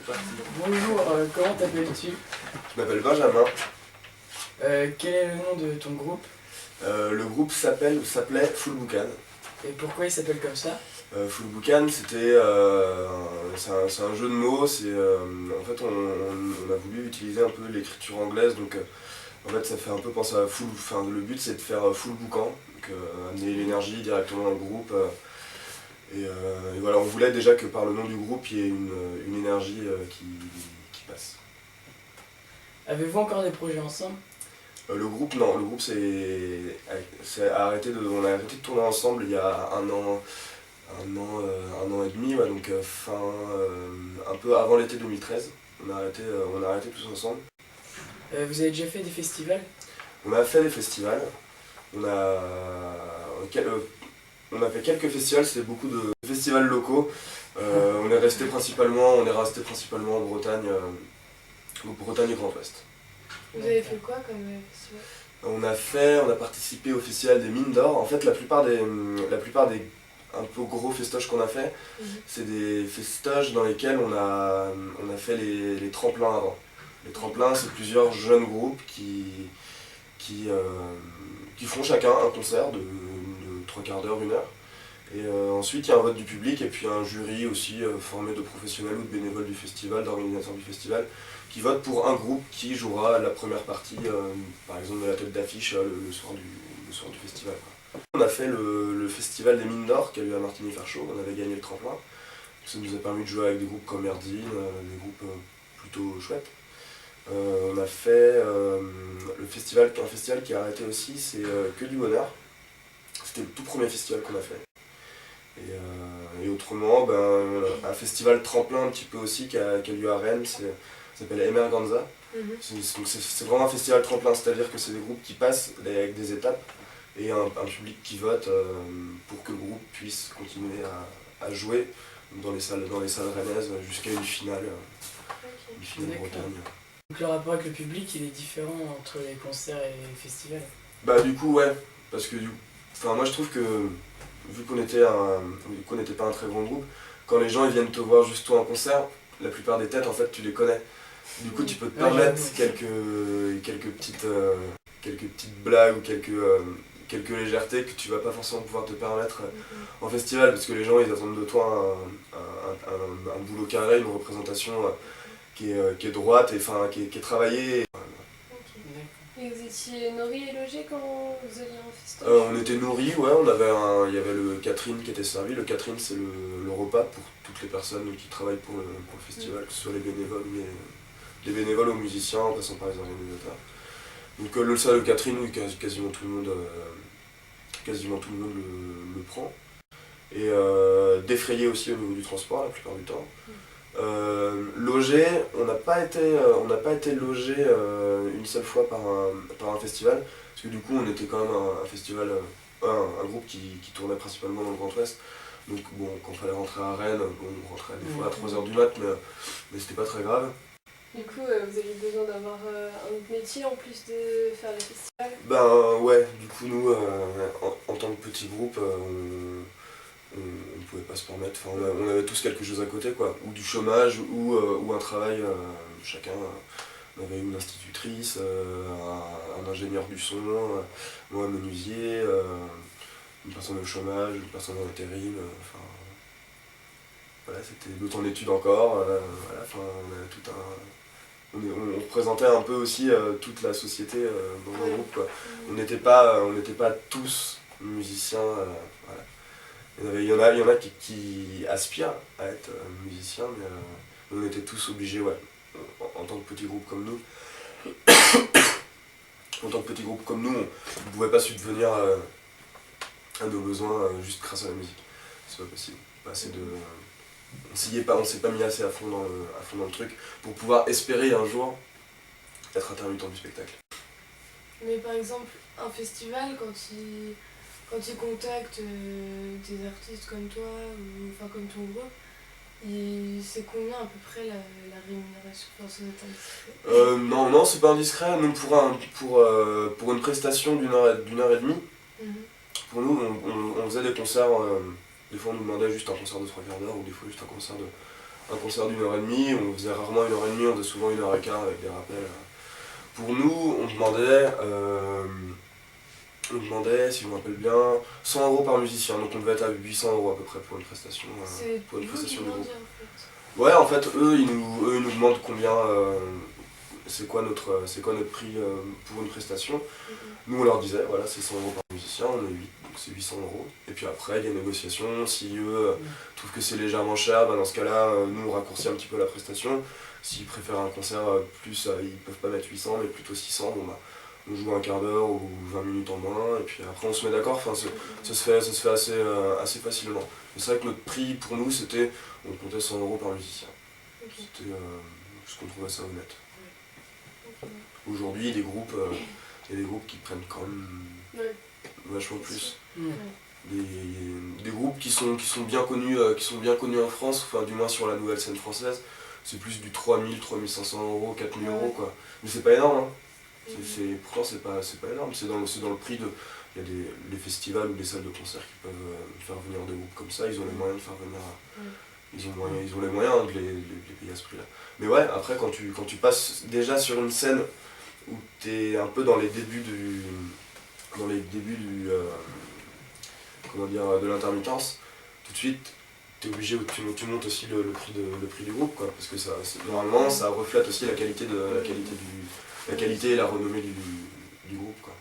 parti. Bonjour, comment t'appelles-tu? Je m'appelle Benjamin. Quel est le nom de ton groupe? Le groupe s'appelait Full Boucan. Et pourquoi il s'appelle comme ça? Full Boucan, c'est un jeu de mots. En fait, on a voulu utiliser un peu l'écriture anglaise. Donc, en fait, ça fait un peu penser à full. Enfin, le but, c'est de faire full boucan. Donc, amener l'énergie directement dans le groupe. Et voilà, on voulait déjà que par le nom du groupe, il y ait une énergie qui passe. Avez-vous encore des projets ensemble? Le groupe, non, le groupe on a arrêté de tourner ensemble il y a un an et demi, ouais, donc un peu avant l'été 2013, on a arrêté tous ensemble. Vous avez déjà fait des festivals? On a fait des festivals, on a fait quelques festivals, c'était beaucoup de festivals locaux. On est resté principalement en Bretagne, Bretagne et Grand Ouest. Vous avez fait quoi comme festival? On a participé au festival des Mines d'Or. En fait, la plupart des un peu gros festoches qu'on a fait, c'est des festoches dans lesquels on a fait les tremplins avant. Les tremplins, c'est plusieurs jeunes groupes qui font chacun un concert de 3/4 d'heure, 1 heure. Et ensuite, il y a un vote du public et puis un jury aussi formé de professionnels ou de bénévoles du festival, d'organisateurs du festival, qui votent pour un groupe qui jouera la première partie, par exemple de la tête d'affiche le soir du festival, quoi. On a fait le festival des Mines d'Or qui a eu à Martigny-Farchaux, on avait gagné le tremplin. Ça nous a permis de jouer avec des groupes comme Erdine, des groupes plutôt chouettes. On a fait un festival qui a arrêté aussi, c'est Que du Bonheur. C'était le tout premier festival qu'on a fait. Et autrement, un festival tremplin un petit peu aussi qui a lieu à Rennes, ça s'appelle Emerganza. C'est vraiment un festival tremplin, c'est-à-dire que c'est des groupes qui passent avec des étapes et un public qui vote pour que le groupe puisse continuer à jouer dans les salles rennaises jusqu'à une finale Bretagne. Donc le rapport avec le public, il est différent entre les concerts et les festivals? Bah du coup ouais, parce que moi je trouve que vu qu'on n'était pas un très grand groupe, quand les gens ils viennent te voir juste toi en concert, la plupart des têtes en fait tu les connais. Du coup tu peux te permettre quelques petites blagues ou quelques légèretés que tu vas pas forcément pouvoir te permettre en festival, parce que les gens ils attendent de toi un boulot carré, une représentation qui est droite et qui est travaillée. Et vous étiez nourris et logés quand vous alliez en festival? On était nourris, ouais, il y avait le catering qui était servi. Le catering, c'est le repas pour toutes les personnes qui travaillent pour le festival, que ce soit les bénévoles ou les bénévoles aux musiciens, en passant par les organisateurs. Donc le catering, oui, quasiment tout le monde le prend. Et défrayé aussi au niveau du transport la plupart du temps. Logé, on n'a pas été logé une seule fois par un festival, parce que du coup on était quand même un festival, un groupe qui tournait principalement dans le Grand Ouest. Donc bon, quand il fallait rentrer à Rennes, on rentrait des fois à 3h du mat, mais c'était pas très grave. Du coup, vous avez besoin d'avoir un autre métier en plus de faire les festivals? Ouais, du coup nous, en tant que petit groupe, on ne pouvait pas se permettre, on avait tous quelque chose à côté, quoi, ou du chômage ou un travail, chacun. On avait une institutrice, un ingénieur du son, moi un menuisier, une personne au chômage, une personne en intérim, voilà, c'était d'autres en études encore, voilà, on avait tout on représentait un peu aussi toute la société dans le groupe, quoi. On n'était pas tous musiciens, voilà. Il y en a qui aspirent à être musiciens, mais on était tous obligés, ouais, en tant que petit groupe comme nous. En tant que petit groupe comme nous, on ne pouvait pas subvenir à nos besoins juste grâce à la musique. C'est pas possible. On s'est pas mis assez à fond dans le truc pour pouvoir espérer un jour être intermittent du spectacle. Mais par exemple, un festival, quand il contacte des artistes comme toi, ou comme ton groupe, c'est combien à peu près la rémunération? Enfin, ça doit être indiscret. Non, c'est pas indiscret. Nous, pour une prestation d'une heure et demie, pour nous, on faisait des concerts. Des fois, on nous demandait juste un concert de 3/4 d'heure, ou des fois juste un concert un concert d'1h30, on faisait rarement 1h30, on faisait souvent 1h15 avec des rappels. Pour nous, on demandait, si je me rappelle bien, 100 € par musicien, donc on devait être à 800 € à peu près pour une prestation, C'est pour une vous prestation qui de demandez groupe. en fait. Ouais, en fait, eux, ils nous demandent combien, c'est quoi notre prix pour une prestation. Nous, on leur disait, voilà, c'est 100 € par musicien, on est 8, donc c'est 800 €. Et puis après, il y a une négociation, si eux trouvent que c'est légèrement cher, bah, dans ce cas-là, nous, on raccourcit un petit peu la prestation. S'ils préfèrent un concert plus, ils peuvent pas mettre 800, mais plutôt 600, bon bah, on joue un quart d'heure ou 20 minutes en moins, et puis après on se met d'accord, enfin, ça se fait assez facilement. Mais c'est vrai que notre prix, pour nous, c'était, on comptait 100 € par musicien. Ok. C'était ce qu'on trouvait ça honnête. Ok. Aujourd'hui, il y a des groupes qui prennent quand même Ouais. vachement plus. Mm. Des groupes qui sont bien connus, en France, enfin du moins sur la nouvelle scène française, c'est plus du 3000, 3500 €, 4000 € quoi. Mais c'est pas énorme, hein. Pourtant c'est pas énorme, c'est dans le prix de. Il y a les festivals ou des salles de concert qui peuvent faire venir des groupes comme ça, ils ont les moyens de faire venir. Ils ont les moyens de les payer à ce prix-là. Mais ouais, après quand tu passes déjà sur une scène où t'es un peu dans les débuts du. Comment dire, de l'intermittence, tout de suite t'es obligé, tu montes aussi le prix du groupe quoi, parce que normalement ça reflète aussi la qualité et la renommée du groupe quoi.